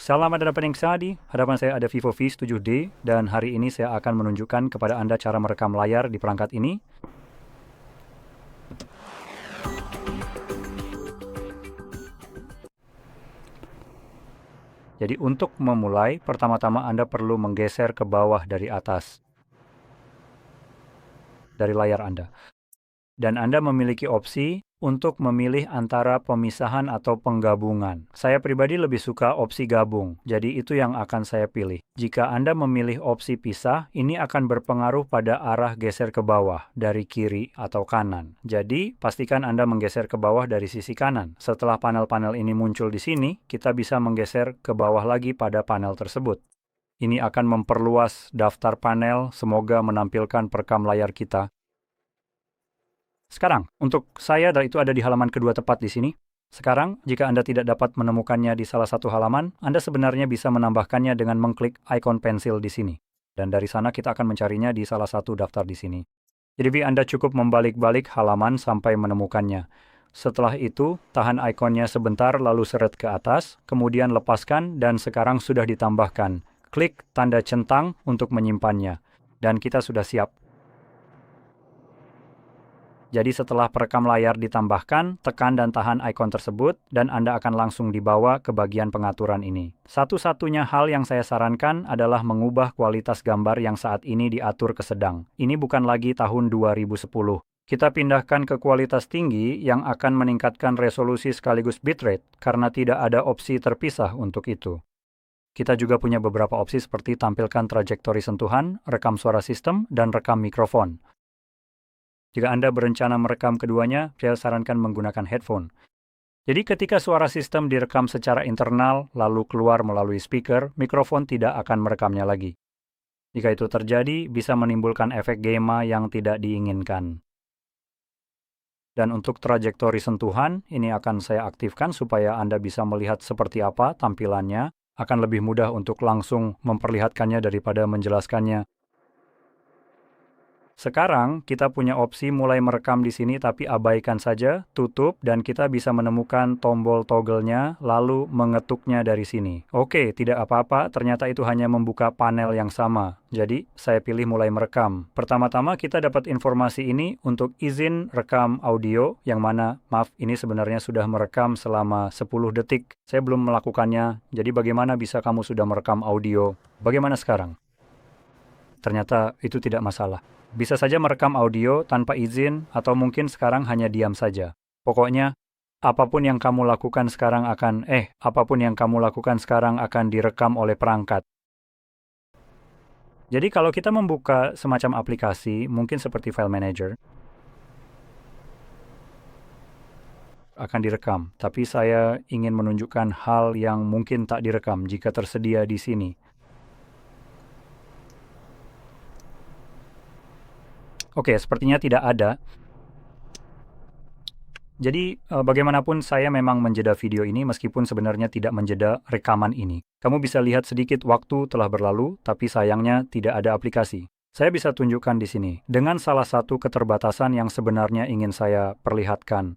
Selamat datang di hadapan saya ada Vivo V7D dan hari ini saya akan menunjukkan kepada Anda cara merekam layar di perangkat ini. Jadi untuk memulai, pertama-tama Anda perlu menggeser ke bawah dari atas, dari layar Anda. Dan Anda memiliki opsi untuk memilih antara pemisahan atau penggabungan. Saya pribadi lebih suka opsi gabung, jadi itu yang akan saya pilih. Jika Anda memilih opsi pisah, ini akan berpengaruh pada arah geser ke bawah, dari kiri atau kanan. Jadi, pastikan Anda menggeser ke bawah dari sisi kanan. Setelah panel-panel ini muncul di sini, kita bisa menggeser ke bawah lagi pada panel tersebut. Ini akan memperluas daftar panel, semoga menampilkan perekam layar kita. Sekarang, untuk saya itu ada di halaman kedua tepat di sini. Sekarang, jika Anda tidak dapat menemukannya di salah satu halaman, Anda sebenarnya bisa menambahkannya dengan mengklik ikon pensil di sini. Dan dari sana kita akan mencarinya di salah satu daftar di sini. Jadi Anda cukup membalik-balik halaman sampai menemukannya. Setelah itu, tahan ikonnya sebentar lalu seret ke atas, kemudian lepaskan dan sekarang sudah ditambahkan. Klik tanda centang untuk menyimpannya. Dan kita sudah siap. Jadi setelah perekam layar ditambahkan, tekan dan tahan ikon tersebut, dan Anda akan langsung dibawa ke bagian pengaturan ini. Satu-satunya hal yang saya sarankan adalah mengubah kualitas gambar yang saat ini diatur ke sedang. Ini bukan lagi tahun 2010. Kita pindahkan ke kualitas tinggi yang akan meningkatkan resolusi sekaligus bitrate, karena tidak ada opsi terpisah untuk itu. Kita juga punya beberapa opsi seperti tampilkan trajektori sentuhan, rekam suara sistem, dan rekam mikrofon. Jika Anda berencana merekam keduanya, saya sarankan menggunakan headphone. Jadi ketika suara sistem direkam secara internal, lalu keluar melalui speaker, mikrofon tidak akan merekamnya lagi. Jika itu terjadi, bisa menimbulkan efek gema yang tidak diinginkan. Dan untuk trajektori sentuhan, ini akan saya aktifkan supaya Anda bisa melihat seperti apa tampilannya. Akan lebih mudah untuk langsung memperlihatkannya daripada menjelaskannya. Sekarang, kita punya opsi mulai merekam di sini tapi abaikan saja, tutup, dan kita bisa menemukan tombol toggle-nya, lalu mengetuknya dari sini. Oke, tidak apa-apa, ternyata itu hanya membuka panel yang sama. Jadi, saya pilih mulai merekam. Pertama-tama kita dapat informasi ini untuk izin rekam audio, yang mana, maaf, ini sebenarnya sudah merekam selama 10 detik. Saya belum melakukannya, jadi bagaimana bisa kamu sudah merekam audio? Bagaimana sekarang? Ternyata itu tidak masalah. Bisa saja merekam audio tanpa izin atau mungkin sekarang hanya diam saja. Pokoknya, apapun yang kamu lakukan sekarang akan direkam oleh perangkat. Jadi kalau kita membuka semacam aplikasi, mungkin seperti File Manager, akan direkam. Tapi saya ingin menunjukkan hal yang mungkin tak direkam jika tersedia di sini. Oke, sepertinya tidak ada. Jadi, bagaimanapun saya memang menjeda video ini meskipun sebenarnya tidak menjeda rekaman ini. Kamu bisa lihat sedikit waktu telah berlalu, tapi sayangnya tidak ada aplikasi. Saya bisa tunjukkan di sini, dengan salah satu keterbatasan yang sebenarnya ingin saya perlihatkan.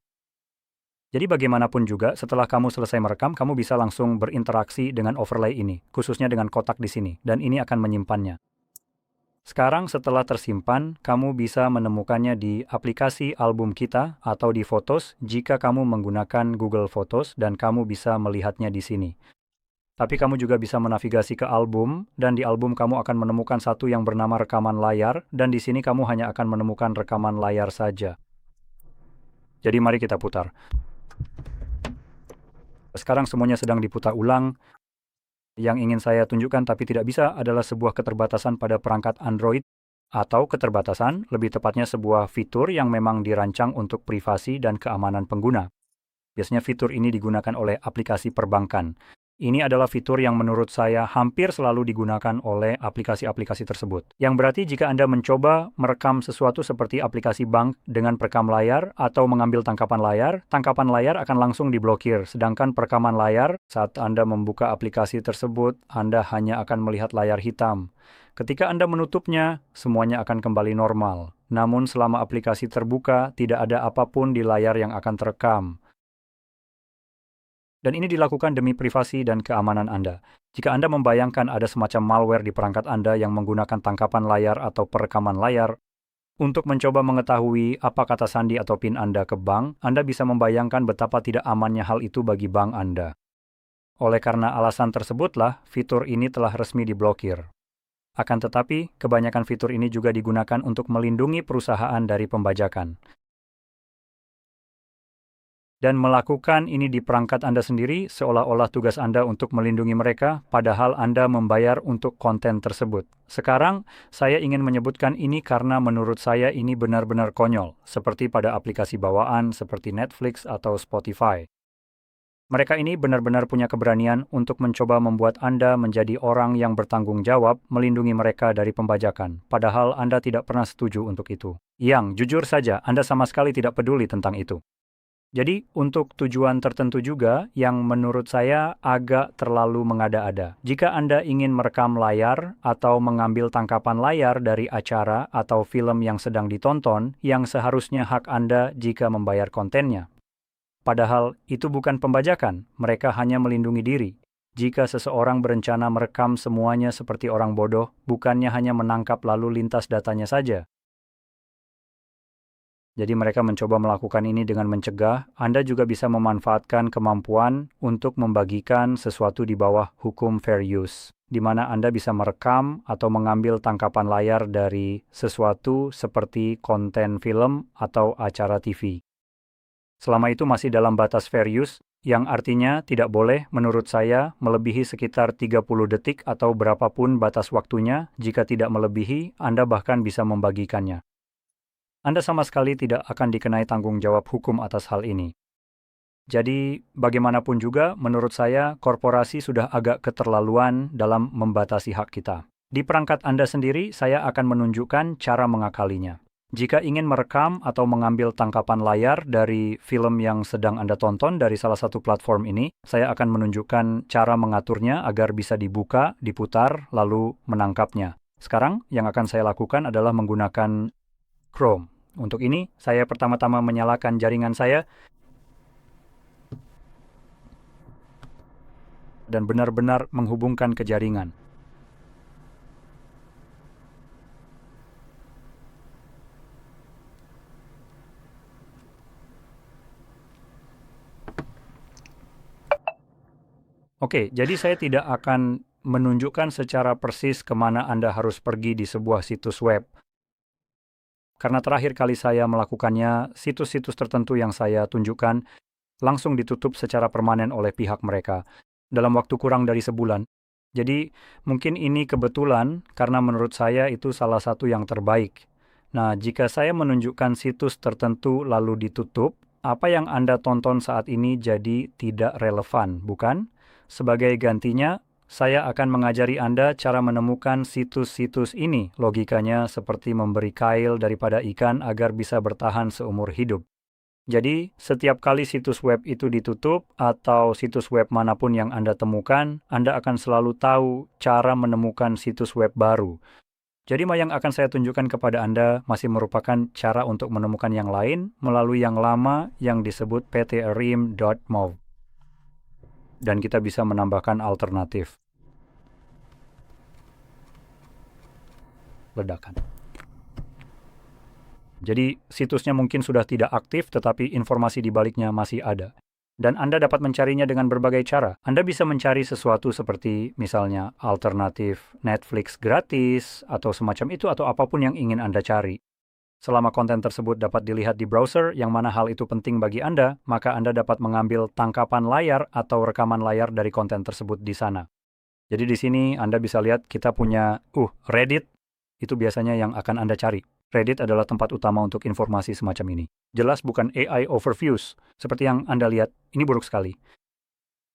Jadi bagaimanapun juga, setelah kamu selesai merekam, kamu bisa langsung berinteraksi dengan overlay ini, khususnya dengan kotak di sini, dan ini akan menyimpannya. Sekarang setelah tersimpan, kamu bisa menemukannya di aplikasi album kita atau di Photos jika kamu menggunakan Google Photos dan kamu bisa melihatnya di sini. Tapi kamu juga bisa menavigasi ke album dan di album kamu akan menemukan satu yang bernama rekaman layar dan di sini kamu hanya akan menemukan rekaman layar saja. Jadi mari kita putar. Sekarang semuanya sedang diputar ulang. Yang ingin saya tunjukkan tapi tidak bisa adalah sebuah keterbatasan pada perangkat Android atau keterbatasan, lebih tepatnya sebuah fitur yang memang dirancang untuk privasi dan keamanan pengguna. Biasanya fitur ini digunakan oleh aplikasi perbankan. Ini adalah fitur yang menurut saya hampir selalu digunakan oleh aplikasi-aplikasi tersebut. Yang berarti jika Anda mencoba merekam sesuatu seperti aplikasi bank dengan perekam layar atau mengambil tangkapan layar akan langsung diblokir. Sedangkan perekaman layar, saat Anda membuka aplikasi tersebut, Anda hanya akan melihat layar hitam. Ketika Anda menutupnya, semuanya akan kembali normal. Namun selama aplikasi terbuka, tidak ada apapun di layar yang akan terekam. Dan ini dilakukan demi privasi dan keamanan Anda. Jika Anda membayangkan ada semacam malware di perangkat Anda yang menggunakan tangkapan layar atau perekaman layar, untuk mencoba mengetahui apa kata sandi atau PIN Anda ke bank, Anda bisa membayangkan betapa tidak amannya hal itu bagi bank Anda. Oleh karena alasan tersebutlah, fitur ini telah resmi diblokir. Akan tetapi, kebanyakan fitur ini juga digunakan untuk melindungi perusahaan dari pembajakan. Dan melakukan ini di perangkat Anda sendiri seolah-olah tugas Anda untuk melindungi mereka, padahal Anda membayar untuk konten tersebut. Sekarang, saya ingin menyebutkan ini karena menurut saya ini benar-benar konyol, seperti pada aplikasi bawaan seperti Netflix atau Spotify. Mereka ini benar-benar punya keberanian untuk mencoba membuat Anda menjadi orang yang bertanggung jawab melindungi mereka dari pembajakan, padahal Anda tidak pernah setuju untuk itu. Yang, jujur saja, Anda sama sekali tidak peduli tentang itu. Jadi, untuk tujuan tertentu juga yang menurut saya agak terlalu mengada-ada. Jika Anda ingin merekam layar atau mengambil tangkapan layar dari acara atau film yang sedang ditonton, yang seharusnya hak Anda jika membayar kontennya. Padahal itu bukan pembajakan, mereka hanya melindungi diri. Jika seseorang berencana merekam semuanya seperti orang bodoh, bukannya hanya menangkap lalu lintas datanya saja. Jadi mereka mencoba melakukan ini dengan mencegah. Anda juga bisa memanfaatkan kemampuan untuk membagikan sesuatu di bawah hukum fair use, di mana Anda bisa merekam atau mengambil tangkapan layar dari sesuatu seperti konten film atau acara TV. Selama itu masih dalam batas fair use, yang artinya tidak boleh, menurut saya, melebihi sekitar 30 detik atau berapapun batas waktunya. Jika tidak melebihi, Anda bahkan bisa membagikannya. Anda sama sekali tidak akan dikenai tanggung jawab hukum atas hal ini. Jadi, bagaimanapun juga, menurut saya, korporasi sudah agak keterlaluan dalam membatasi hak kita. Di perangkat Anda sendiri, saya akan menunjukkan cara mengakalinya. Jika ingin merekam atau mengambil tangkapan layar dari film yang sedang Anda tonton dari salah satu platform ini, saya akan menunjukkan cara mengaturnya agar bisa dibuka, diputar, lalu menangkapnya. Sekarang, yang akan saya lakukan adalah menggunakan Chrome. Untuk ini, saya pertama-tama menyalakan jaringan saya dan benar-benar menghubungkan ke jaringan. Oke, jadi saya tidak akan menunjukkan secara persis kemana Anda harus pergi di sebuah situs web. Karena terakhir kali saya melakukannya, situs-situs tertentu yang saya tunjukkan langsung ditutup secara permanen oleh pihak mereka dalam waktu kurang dari sebulan. Jadi, mungkin ini kebetulan karena menurut saya itu salah satu yang terbaik. Nah, jika saya menunjukkan situs tertentu lalu ditutup, apa yang Anda tonton saat ini jadi tidak relevan, bukan? Sebagai gantinya, saya akan mengajari Anda cara menemukan situs-situs ini. Logikanya seperti memberi kail daripada ikan agar bisa bertahan seumur hidup. Jadi, setiap kali situs web itu ditutup atau situs web manapun yang Anda temukan, Anda akan selalu tahu cara menemukan situs web baru. Jadi, yang akan saya tunjukkan kepada Anda masih merupakan cara untuk menemukan yang lain melalui yang lama yang disebut ptrim.mov. Dan kita bisa menambahkan alternatif. Ledakan. Jadi, situsnya mungkin sudah tidak aktif, tetapi informasi di baliknya masih ada. Dan Anda dapat mencarinya dengan berbagai cara. Anda bisa mencari sesuatu seperti misalnya alternatif Netflix gratis, atau semacam itu, atau apapun yang ingin Anda cari. Selama konten tersebut dapat dilihat di browser, yang mana hal itu penting bagi Anda, maka Anda dapat mengambil tangkapan layar atau rekaman layar dari konten tersebut di sana. Jadi di sini Anda bisa lihat kita punya Reddit, itu biasanya yang akan Anda cari. Reddit adalah tempat utama untuk informasi semacam ini. Jelas bukan AI overviews. Seperti yang Anda lihat, ini buruk sekali.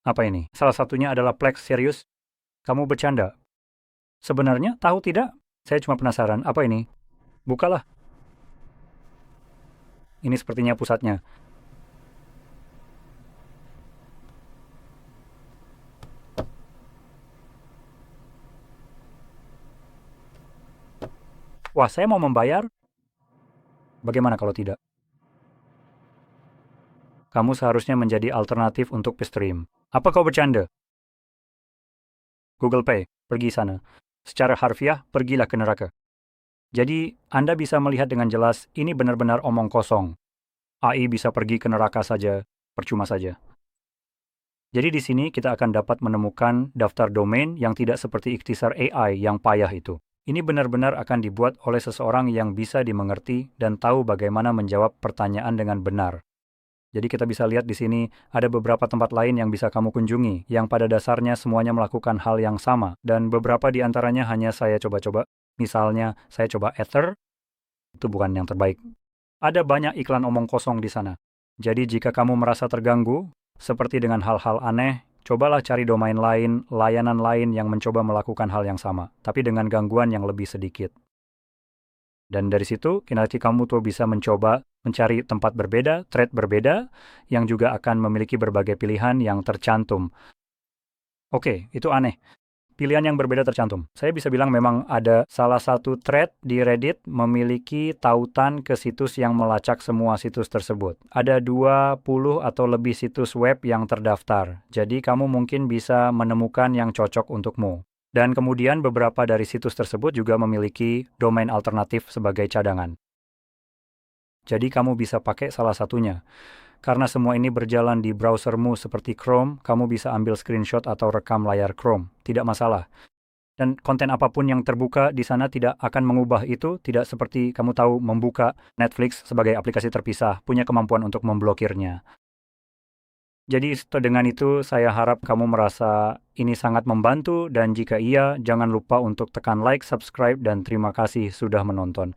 Apa ini? Salah satunya adalah Plex. Serius? Kamu bercanda? Sebenarnya, tahu tidak? Saya cuma penasaran. Apa ini? Bukalah. Ini sepertinya pusatnya. Wah, saya mau membayar. Bagaimana kalau tidak? Kamu seharusnya menjadi alternatif untuk Pestream. Apa kau bercanda? Google Pay, pergi sana. Secara harfiah, pergilah ke neraka. Jadi, Anda bisa melihat dengan jelas, ini benar-benar omong kosong. AI bisa pergi ke neraka saja, percuma saja. Jadi di sini kita akan dapat menemukan daftar domain yang tidak seperti ikhtisar AI yang payah itu. Ini benar-benar akan dibuat oleh seseorang yang bisa dimengerti dan tahu bagaimana menjawab pertanyaan dengan benar. Jadi kita bisa lihat di sini ada beberapa tempat lain yang bisa kamu kunjungi, yang pada dasarnya semuanya melakukan hal yang sama, dan beberapa di antaranya hanya saya coba-coba. Misalnya, saya coba Ether, itu bukan yang terbaik. Ada banyak iklan omong kosong di sana. Jadi jika kamu merasa terganggu, seperti dengan hal-hal aneh, cobalah cari domain lain, layanan lain yang mencoba melakukan hal yang sama, tapi dengan gangguan yang lebih sedikit. Dan dari situ, nanti kamu tuh bisa mencoba mencari tempat berbeda, thread berbeda, yang juga akan memiliki berbagai pilihan yang tercantum. Oke, itu aneh. Pilihan yang berbeda tercantum. Saya bisa bilang memang ada salah satu thread di Reddit memiliki tautan ke situs yang melacak semua situs tersebut. Ada 20 atau lebih situs web yang terdaftar. Jadi kamu mungkin bisa menemukan yang cocok untukmu. Dan kemudian beberapa dari situs tersebut juga memiliki domain alternatif sebagai cadangan. Jadi kamu bisa pakai salah satunya. Karena semua ini berjalan di browsermu seperti Chrome, kamu bisa ambil screenshot atau rekam layar Chrome. Tidak masalah. Dan konten apapun yang terbuka di sana tidak akan mengubah itu, tidak seperti kamu tahu membuka Netflix sebagai aplikasi terpisah, punya kemampuan untuk memblokirnya. Jadi dengan itu saya harap kamu merasa ini sangat membantu, dan jika iya, jangan lupa untuk tekan like, subscribe, dan terima kasih sudah menonton.